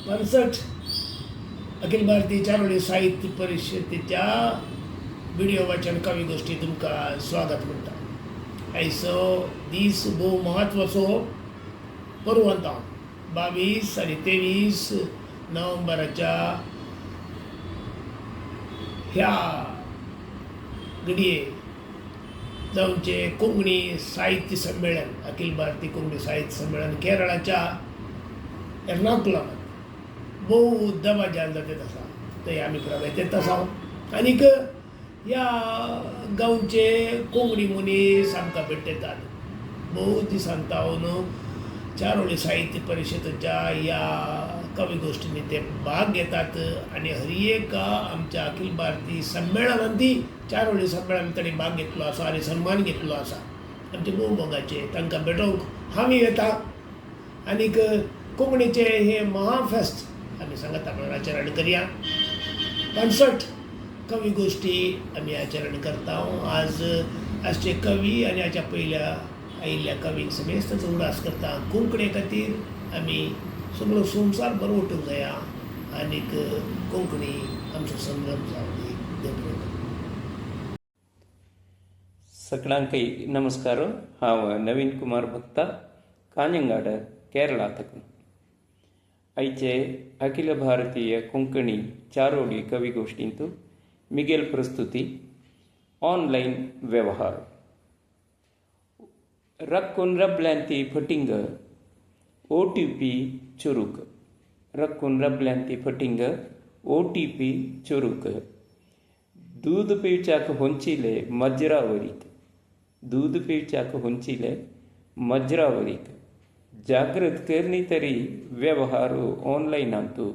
65 अखिल भारतीय चारोळी साहित्य परिषदेच्या व्हिडिओ वाचन कवी गोष्टी तुमका स्वागत म्हणटा. आयसो दीस भोव म्हत्वाचो पर्वंत 22 आणि 23 नोव्हेंबराच्या ह्या घडये जाऊनचे कोंकणी साहित्य संमेलन अखिल भारतीय कोंकणी साहित्य संमेलन केरळाच्या एर्नाकुलमात भोव दबाज्यान जाता आसा. थंय आमी प्रवेशेत आसा. आनीक ह्या गांवचे कोंकणी मनीस आमकां भेटयतात. भोव दिसांतावन चारोळी साहित्य परिशदेच्या ह्या कवी गोष्टींनी ते भाग घेतात आणि हर एक आमच्या अखिल भारतीय संमेलनांती चारोळी संमेलन ताणी भाग घेतलो आसा आनी सन्मान घेतलो आसा. आमचे भोव मोगाचे तांकां भेटोवंक आमी येता. आनीक कोंकणीचे हे महाफेस्ट आमी सांगता म्हणून आचरण करया. 65 कवी गोष्टी आमी आचरण करता. आज आजचे कवी आनी हाच्या पयल्या आयिल्ल्या कवींक समेस्त उडास करता. कोंकणी खातीर आमी सगळो संवसार बरो उठूंक जाया आनीक कोंकणी आमचो संग्राम जावं दी. सगळ्यांकय नमस्कार. हांव नवीन कुमार भक्ता कांजंगाड केरळा तकून. आयचे अखिल भारतीय कोंकणी चारोळी कवी गोष्टींत मिगेल प्रस्तुती ऑनलायन वेव्हार. रक्कून रबल्यांती फटिंग OTP चुरूक. रक्कून रबल्यांती फटिंग OTP चुरूक. दूध पिवच्याक ಹೊಂಚಿಲೆ मजरावरीक. दूध पिवच्याक ಹೊಂಚಿಲೆ मजरावरीक. जागृत करणी तरी व्यवहारू ऑनलायन आणतू.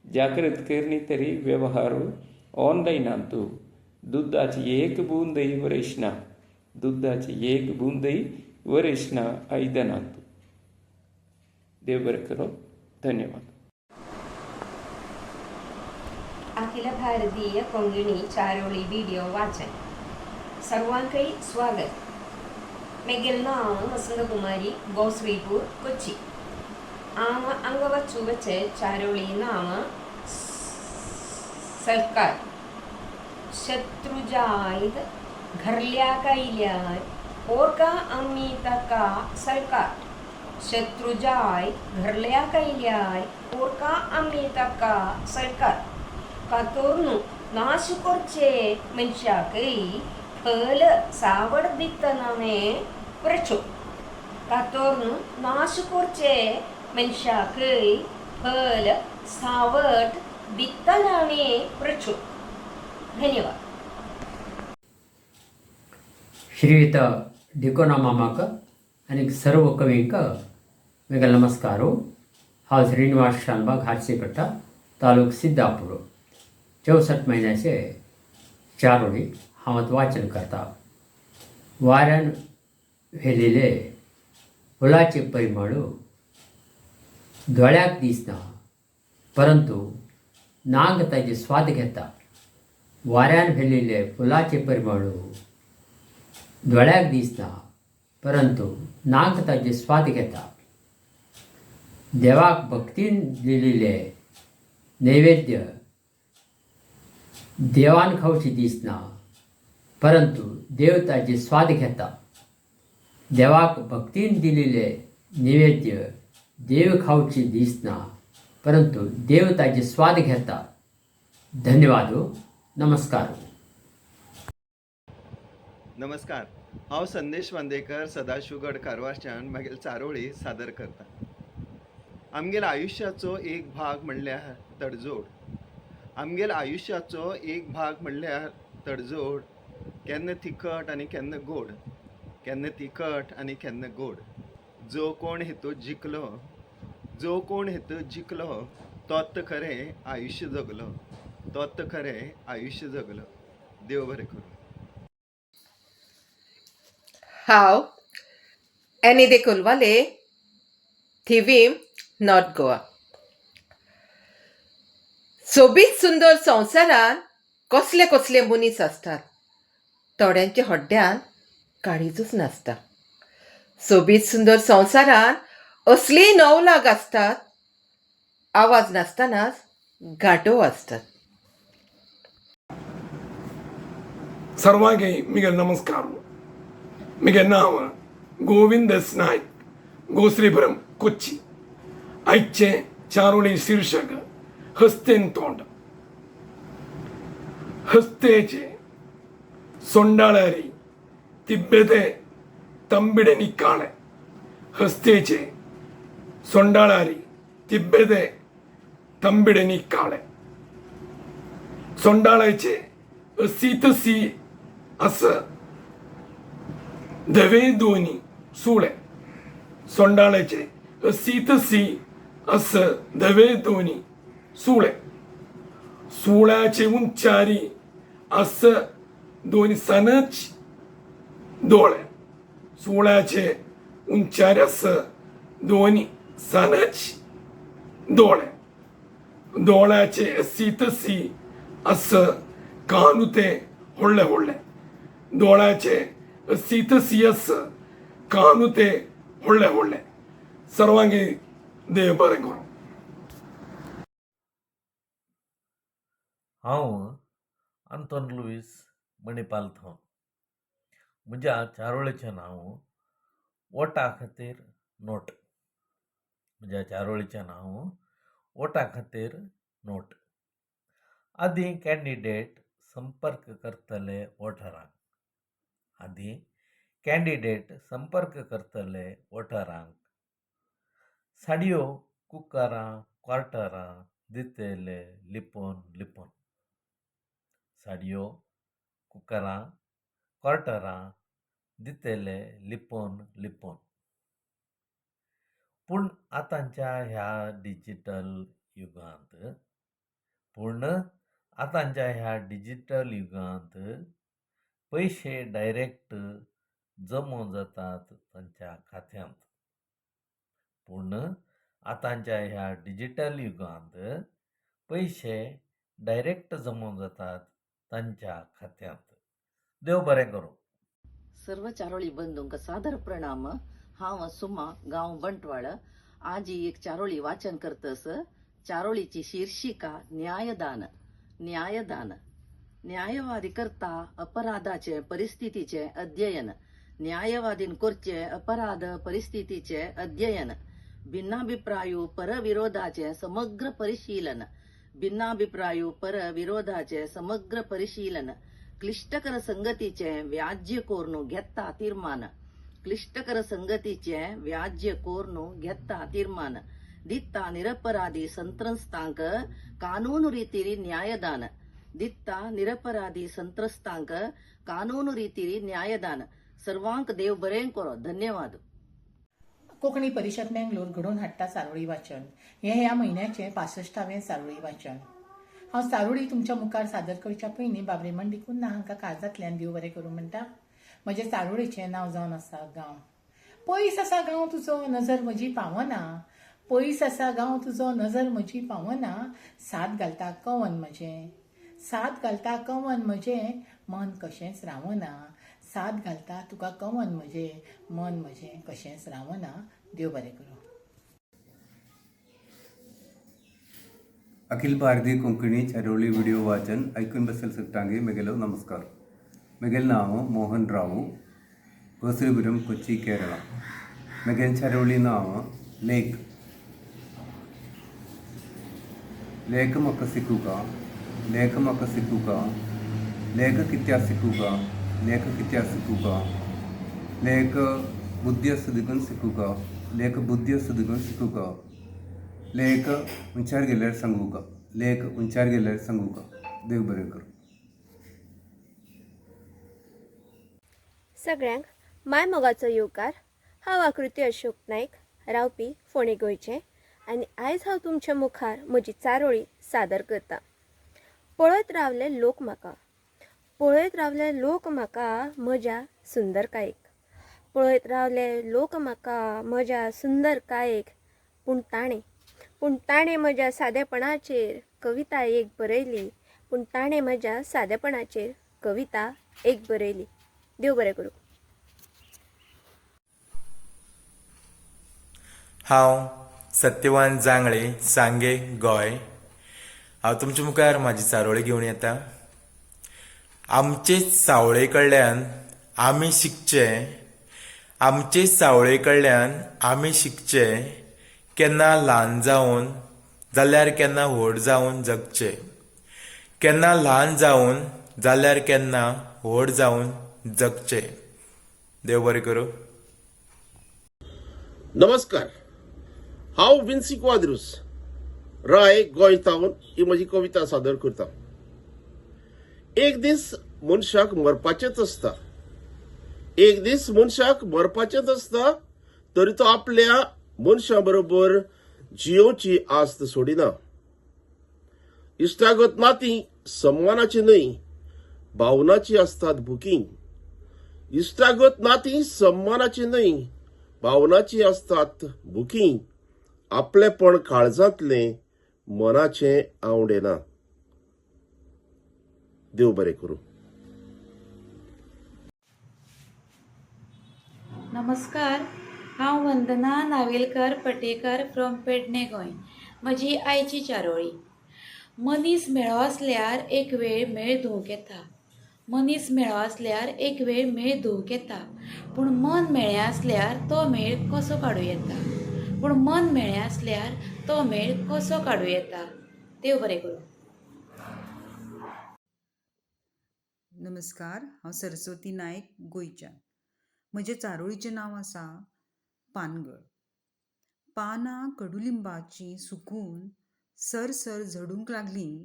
जागृत करणी तरी व्यवहारू ऑनलायन आणतू. दुधाची एक बूंदही वरेशना. दुधाची एक बूंदही वरेशना आयदन आणतू. देव बरें करो. धन्यवाद. अखिल भारतीय कोंकणी चारोळी व्हिडिओ वाचन सर्वांकई स्वागत. मेगेल नाव वसंतकुमारी गोस्वीपुर कोच्चि. आम अंगवचुवचे चारोळी नाम सरकार. शत्रुजायद घरल्या कैल्याय ओरका अम्मी तका सरकार. शत्रुजाय घरल्या कैल्याय ओरका अम्मी तका सरकार. कातोरनु नाश कोरचे मनशाकय फल सावड दित्तनामे प्रचो. कातोरनु नाश कोरचे मनशाकय फल सावड दित्तनामे प्रचो. धन्यवाद. श्रीयुत डिकोना मामाक आणि सर्व कवींक मेगा नमस्कारो. हांव श्रीनिवास शानबाग हारसेकट्टा तालुक सिद्धापूर. 64 महिन्याचे चारोळी हांव वाचन करता. वाऱ्यान व्हेलेले फुलाचे परिमळ दोळ्याक दिसना परंतु नाग ताचे स्वाद घेता. वाऱ्यान व्हेलेले फुलाचे परिमळ दोळ्याक दिसना परंतु नाग ताचे स्वाद घेता. देवाक भक्तीन दिलेले नैवेद्य देवान खावची दिसना परंतु देव ताचे स्वाद घेता. देवाक भक्तीन दिलेले नैवेद्य देव खावची दिसना परंतु देव ताचे स्वाद घेता. धन्यवाद. नमस्कार. नमस्कार. हांव संदेश वांदेकर सदाशिवगड कारवारच्यान मागीर चारोळी सादर करता. आमगेल्या आयुश्याचो एक भाग म्हणल्यार तडजोड. आमगेल्या आयुश्याचो एक भाग म्हणल्यार तडजोड. केन्ना तिखट आनी केन्ना गोड. केन्ना तिखट आनी केन्ना गोड. जो कोण हेतूंत जिखलो. जो कोण हेतूंत जिखलो तोच खरें आयुश्य जगलो. तोच खरें आयुश्य जगलो. देव बरें करूं. हांव एनी दे कोलवाले थिवीम नॉर्थ गोवा. सोबीत सुंदर संवसारान कसले कसले मनीस आसतात. थोड्यांच्या हड्ड्यान काळीजूच नासता. सोबीत सुंदर संवसारान असली नवलाग आसतात आवाज नासतनाच गाठो वाजतात. सर्वांगे मिगे नमस्कार. मिगे नाव गोविंद एस नायक, गोश्रीपुरम कोच्ची. आयचे चारोळी शीर्षक हस्तेन तोंड. हस्तेचे सोंडाळारी तिब्बेते तंबिडे निकाळे. हस्तेचे सोंडाळारी तिब्बेते तंबिडे निकाळे. सोंडाळाचे असीतसी असं धवे दोन्ही सुळे. सोंडाळ्याचे असीतसी असं धवे दोन्ही सुळे. सुळ्याचे उंचारी असं दोन्ही सनच डोळे. सुळ्याचे उंचारी असं दोन्ही सनच डोळे. डोळ्याचे असीतसी असं कानुते होळ्ळे होळ्ळे. डोळ्याचे असीतसी असं कानुते होळ्ळे होळ्ळे. सर्वांगी देव बरें करूं. हांव आंतोन लुईस मणिपाल थोन. म्हज्या चारोळेचें नांव वोटा खातीर नोट. म्हज्या चारोळेचें नांव वोटा खातीर नोट. आदीं कॅन्डिडेट संपर्क करतले वोटरांक. आदीं कॅन्डिडेट संपर्क करतले वोटरांक. साडयो, कुकरां, क्वार्टरां दितले लिपोवन लिपोवन. साडयो, कुकरां, क्वार्टरां दितले लिपोवन लिपोवन. पूण आतांच्या ह्या डिजिटल युगांत पयशे डायरेक्ट जमो जातात तांच्या खात्यांत. पूण आतांच्या ह्या डिजिटल युगांत पयशे डायरेक्ट जमो जातात तांच्या खात्यांत. देव बरें करूं. सर्व चारोळी बंधूंक सादर प्रणाम. हांव सुमा, गांव बंटवाळ. आज ही एक चारोळी वाचन करतस. चारोळीची शीर्षिका न्यायदान. न्यायदान. न्यायवादी करता अपराधाचे परिस्थितीचे अध्ययन. न्यायवादीन करचे अपराध परिस्थितीचे अध्ययन. भिन्नाभिप्रायू परविरोधाचे समग्र परिशीलन. भिन्नाभिप्रायू परविरोधाचे समग्र परिशीलन. क्लिष्टकर संगतीचे व्याज्य कोरून घेता तीर्मान. क्लिष्टकर संगतीचे व्याज्य कोरून घेता तीर्मान. दित्ता निरपराधी संत्रस्तांक कानून रितीरी न्यायदान. दित्ता निरपराधी संत्रस्तांक कानून रितीरी न्यायदान. सर्वांक देव बरें करो. धन्यवाद. कोंकणी परिशद मेंगलोर घडोवन हाडटा चारोळी वाचन. हें ह्या म्हयन्याचें 65वें चारोळी वाचन. हांव चारोळी तुमच्या मुखार सादर करच्या पयलीं बाबरे मंडीकून ना हांकां काळजांतल्यान देव बरें करूं म्हणटा. म्हज्या चारोळेचें नांव जावन आसा गांव. पयस आसा गांव तुजो नजर म्हजी पावना. पयस आसा गांव तुजो नजर म्हजी पावना. साथ घालता कवन म्हजें. साथ घालता कवन म्हजें मन कशेंच रावना. साथ घालता तुका कवन म्हजें मन म्हजें कशेंच रावना. देव बरें करूं. अखिल भारतीय कोंकणी चारोळी व्हिडिओ वाचन ऐकून बसल सट्टांगे मेगेलो नमस्कार. मेगेल नांव मोहन राव, गोश्रीपुरम कोच्ची केरळा. मेगेल चारोळी नांव लेख. लेख म्हाका शिकुका. लेख म्हाका शिकुका. लेख कित्याक शिकुका. लेख कित्याक शिकुका. लेख बुद्धी आसा देखून शिकुका. लेख बुद्धी आसा देखून शिकुका. लेख उंचार गेल्यार सांगूका. लेख उंचार गेल्यार सांगूका. देव बरें करूं. सगळ्यांक माय मोगाचो येवकार. हांव आकृती अशोक नायक, रावपी फोंडे गोंयचें, आनी आयज हांव तुमच्या मुखार म्हजी चारोळी सादर करतां. पळयत रावले लोक म्हाका. पळयत रावले लोक म्हाका म्हज्या सुंदरकायेक. पळयत रावले लोक म्हाका म्हज्या सुंदरकायेक. पूण ताणें म्हज्या सादेपणाचेर कविता एक बरयली. पूण ताणें म्हज्या सादेपणाचेर कविता एक बरयली. देव बरें करूं. हांव सत्यवान जांगळे, सांगे, गोंय. हांव तुमच्या मुखार म्हाजी चारोळी घेवन येता. आमचे सावळे कडल्यान आमी शिकचे, आमचे सावळे कडल्यान आमी शिकचे, केन्ना ल्हान जावन जाल्यार केन्ना व्हड जावन जगचे, केन्ना ल्हान जावन जाल्यार केन्ना व्हड जावन जगचे. देव बरें करूं. नमस्कार, हांव विन्सी क्वाद्रूस, राय, गोंय टावन ही म्हजी कविता सादर करता. एक दीस मनशाक मरपाचेंच आसता, एक दीस मनशाक मरपाचेंच आसता, तरी तो आपल्या मनशा बरोबर जियोवची आस्त सोडिना. इश्टागत नातीं सन्मानाची न्हय, भावनाची आसतात भुकी. इश्टागत नातीं सन्मानाची न्हय, भावनाची आसतात भुकी. आपलेपण काळजांतलें, मनाचें आवडेना. देव बरें करूं. नमस्कार, हांव वंदना नावेलकार पटेकर फ्रॉम पेडणे गोंय. म्हजी आयची चारोळी. मनीस मेळो आसल्यार एक वेळ मेळ धुवूंक येता. मनीस मेळो आसल्यार एक वेळ मेळ धुवूंक येता. पूण मन मेळ्ळें आसल्यार तो मेळ कसो काडूं येता. पूण मन मेळ्ळें आसल्यार तो मेळ कसो काडूं येता. देव बरें करूं. नमस्कार, हांव सरस्वती नायक, गोंयच्यान. म्हज्या चारोळीचें नांव आसा पानगळ. पानां कडुलिंबाची सुकून सरसर झडूंक लागलीं.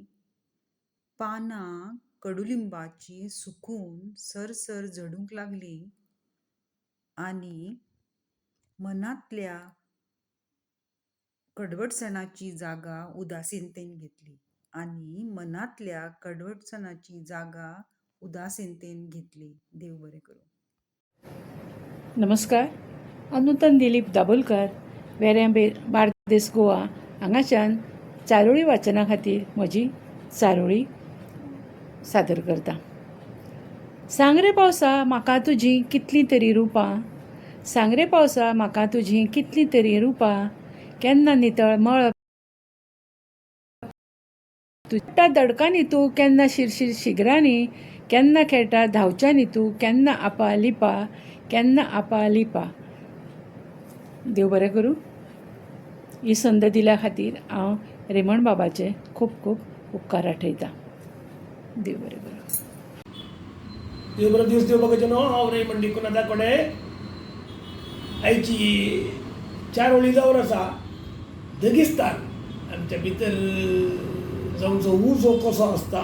पानां कडुलिंबाची सुकून सरसर झडूंक लागलीं आनी मनांतल्या कडवटसणाची जागा उदासीनतेन घेतली. आनी मनांतल्या कडवटसणाची जागा उदासीनतेन घेतली. देव बरें करूं. नमस्कार, हांव नूतन दिलीप दाबोलकर, वेरें बार्देस गोवा हांगाच्यान चारोळी वाचना खातीर म्हजी चारोळी सादर करता. सांग रे पावसा म्हाका तुजीं कितलीं तरी रुपां, सांग रे पावसा म्हाका तुजीं कितलीं तरी रुपां, केन्ना नितळ मळब तुटा दडकांनी तूं, केन्ना शिरशीर शिगरांनी, केन्ना खेळटा धांवच्यांनी तूं, केन्ना आपा लिपा, केन्ना आपा लिपा. देव बरें करूं. ही संद दिल्या खातीर हांव रेमण बाबाचे खूब खूब उपकार आठयता. देव बरें करूं. देव बरो दीस देव बघायचे न्हू. हांव रेमण डिकुनाथा कोडे. आयची चारोळी जावन आसा दगिस्तान. आमच्या भितर जावचो उजो कसो आसता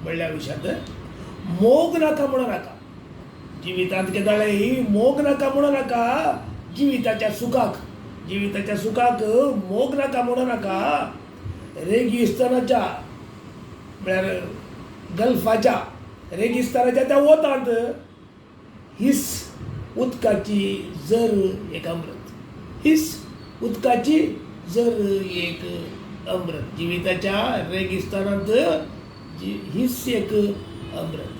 म्हणल्या विशयांत मोग नाका म्हणू नाका. जिवितांत केदाळे ही मोग नाका म्हणू नाका. जिविताच्या सुखाक मोग नाका म्हणू नाका. रेगिस्तानाच्या म्हळ्यार गल्फाच्या रेगिस्तानाच्या त्या वतांत हिस उदकाची जर एक अमृत. हिस उदकाची जर एक अमृत. जिविताच्या रेगिस्तानांत हिस एक अमृत.